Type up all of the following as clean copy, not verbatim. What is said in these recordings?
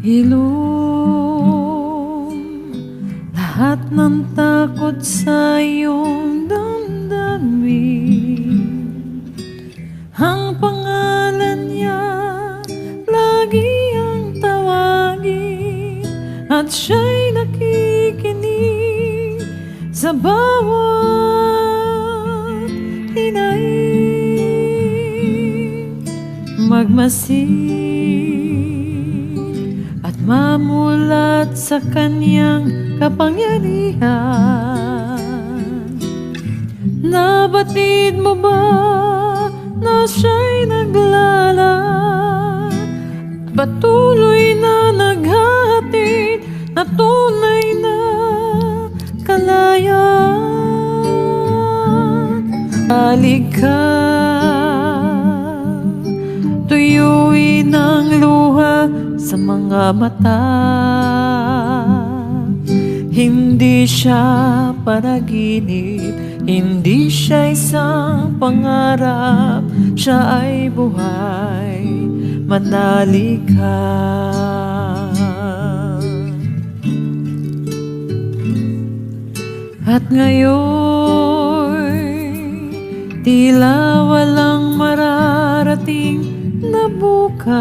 Ilong lahat ng takot sa iyong damdamin. Ang pangalan niya lagi ang tawagin, at siya'y nakikinig sa bawat hinaing. Magmasid at mamulat sa kanyang kapangyarihan. Nabatid mo ba na siya'y naglalaan, patuloy na naghahatid na tunay na kalayaan? Halika, tuyuin ang luha sa mga mata. Hindi siya panaginip, hindi siya isang pangarap, siya ay buhay. Manalig ka. At ngayon, tila walang mararating na bukas,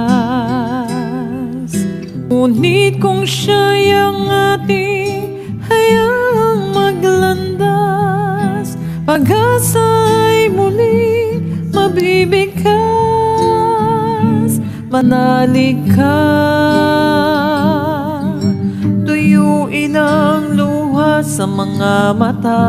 ngunit kung siya'y ang ating hayaang maglandas, pag-asa ay muli mabibigkas. Manalig ka, tuyuin ang luha sa mga mata.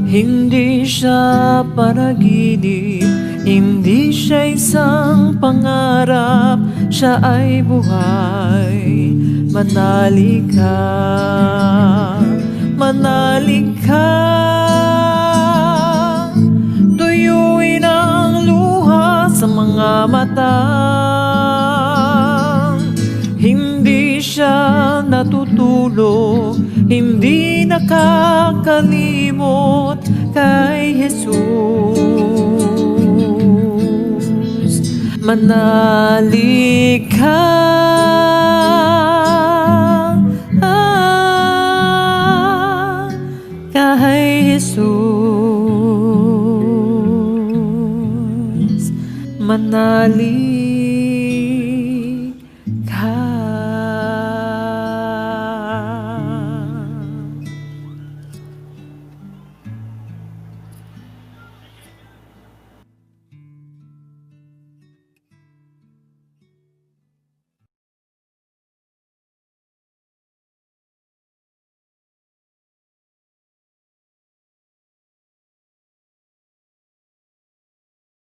Hindi siya panaginip, hindi siya isang pangarap, siya ay buhay. Manalig ka, manalig ka, tuyuin ang luha sa mga mata. Hindi siya natutulog, hindi nakakalimot kay Jesus. Manalig ka, kay Jesus. Manalig